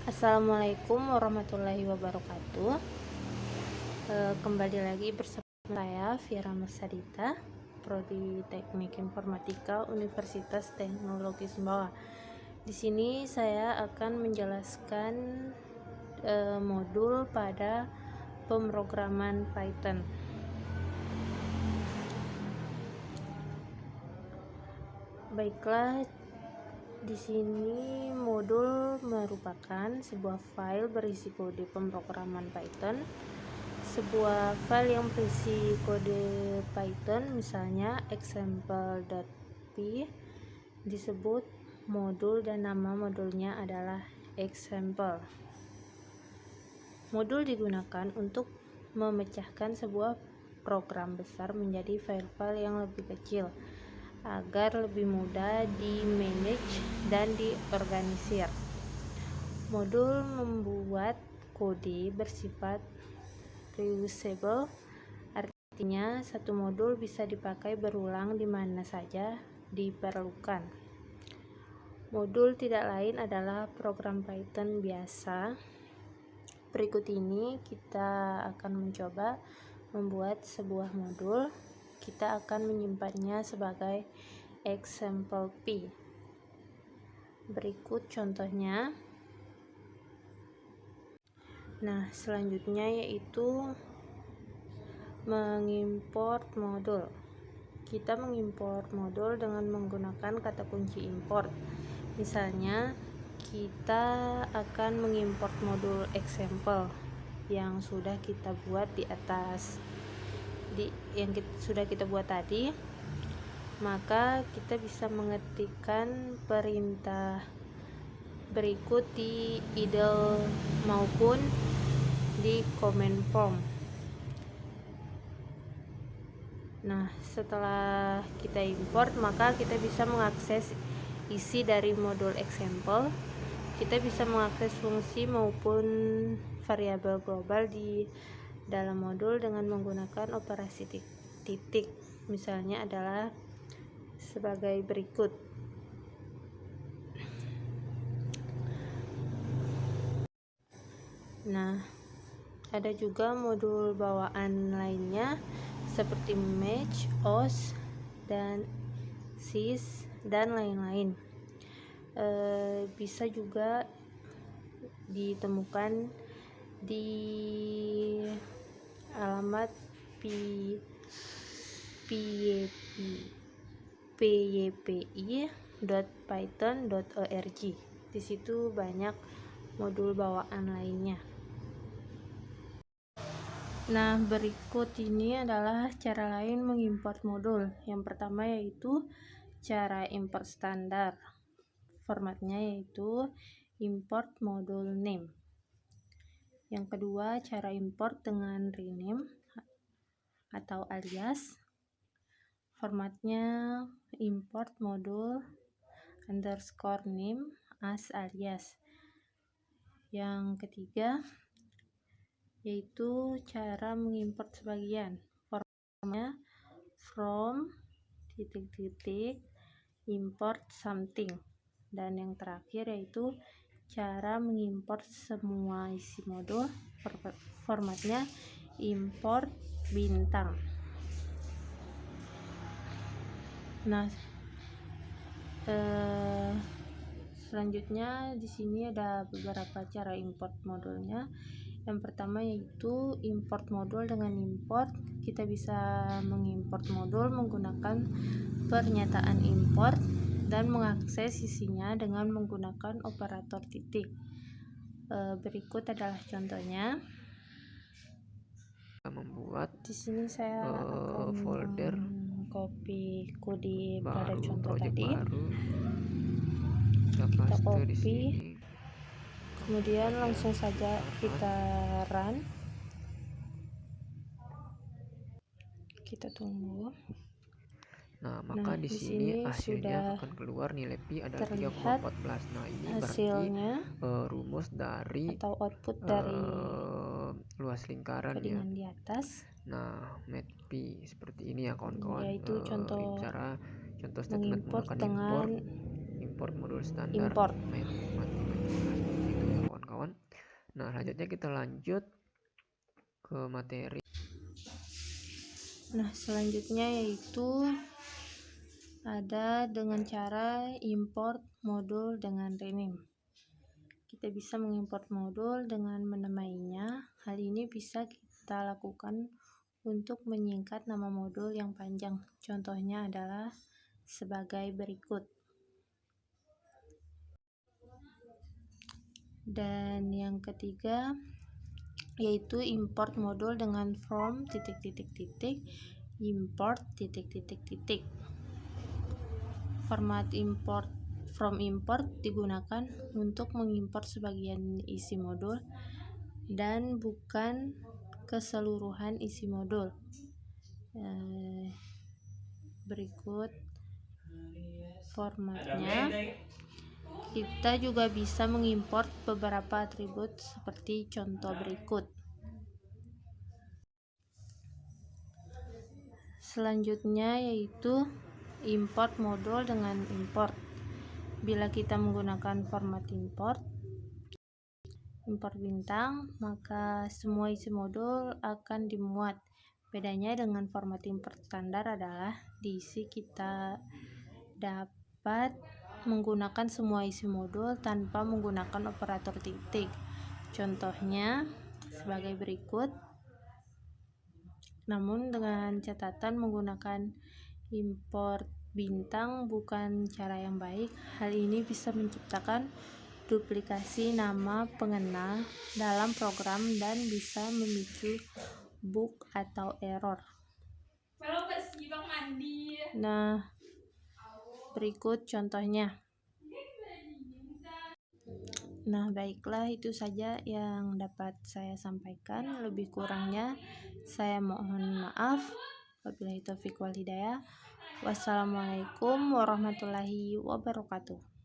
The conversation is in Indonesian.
Assalamualaikum warahmatullahi wabarakatuh. Kembali lagi bersama saya Vira Mersadita, Prodi Teknik Informatika Universitas Teknologi Sumbawa. Di sini saya akan menjelaskan modul pada pemrograman Python. Baiklah, di sini modul merupakan sebuah file berisi kode pemrograman Python. Sebuah file yang berisi kode Python, misalnya example.py, disebut modul dan nama modulnya adalah example. Modul digunakan untuk memecahkan sebuah program besar menjadi file-file yang lebih kecil agar lebih mudah di-manage dan diorganisir. Modul membuat kode bersifat reusable, artinya satu modul bisa dipakai berulang di mana saja diperlukan. Modul tidak lain adalah program Python biasa. Berikut ini kita akan mencoba membuat sebuah modul. Kita akan menyimpannya sebagai example p. Berikut contohnya. Nah, selanjutnya yaitu mengimport modul. Kita mengimport modul dengan menggunakan kata kunci import. Misalnya, kita akan mengimport modul example yang sudah kita buat di atas, sudah kita buat tadi. Maka kita bisa mengetikkan perintah berikut di idle maupun di command prompt. Nah, setelah kita import, maka kita bisa mengakses isi dari modul example. Kita bisa mengakses fungsi maupun variabel global di dalam modul dengan menggunakan operasi titik. Misalnya adalah sebagai berikut. Nah, ada juga modul bawaan lainnya seperti match, os, dan sys, dan lain-lain. Bisa juga ditemukan di alamat pypi.python.org. Di situ banyak modul bawaan lainnya. Nah, berikut ini adalah cara lain mengimport modul. Yang pertama yaitu cara import standar. Formatnya yaitu import module name. Yang kedua, cara import dengan rename atau alias. Formatnya import module underscore name as alias. Yang ketiga yaitu cara mengimport sebagian. Formatnya from import something. Dan yang terakhir yaitu cara mengimport semua isi modul. Formatnya import bintang. Nah, selanjutnya di sini ada beberapa cara import modulnya. Yang pertama yaitu import modul dengan import. Kita bisa mengimport modul menggunakan pernyataan import dan mengakses isinya dengan menggunakan operator titik. Berikut adalah contohnya. Membuat di sini saya akan folder copy kode baru, pada contoh project tadi. baru. Kita Di copy, sini. kemudian langsung saja kita run. Kita tunggu. Nah, maka di sini sini hasilnya sudah akan keluar nilai pi adalah terlihat 3,14. Nah, ini hasilnya berarti rumus dari atau output dari luas lingkaran ya. codingan di atas. Nah, mat pi seperti ini ya kawan-kawan. Yaitu contoh statement menggunakan dengan import modul standar import. matematika seperti itu ya kawan-kawan. Nah, selanjutnya kita lanjut ke materi. Nah, selanjutnya yaitu ada dengan cara import modul dengan rename. Kita bisa mengimport modul dengan menamainya. Hal ini bisa kita lakukan untuk menyingkat nama modul yang panjang. Contohnya adalah sebagai berikut. Dan yang ketiga yaitu import modul dengan from import Format import from import digunakan untuk mengimport sebagian isi modul dan bukan keseluruhan isi modul. Berikut formatnya. Kita juga bisa mengimport beberapa atribut seperti contoh berikut. Selanjutnya yaitu import modul dengan import. Bila kita menggunakan format import bintang, maka semua isi modul akan dimuat. Bedanya dengan format import standar adalah diisi kita dapat menggunakan semua isi modul tanpa menggunakan operator titik. Contohnya sebagai berikut. Namun dengan catatan menggunakan import bintang bukan cara yang baik. Hal ini bisa menciptakan duplikasi nama pengenal dalam program dan bisa memicu bug atau error. Nah, berikut contohnya. Nah, baiklah, itu saja yang dapat saya sampaikan. Lebih kurangnya saya mohon maaf. Wabillahi taufiq wal hidayah. Wassalamualaikum warahmatullahi wabarakatuh.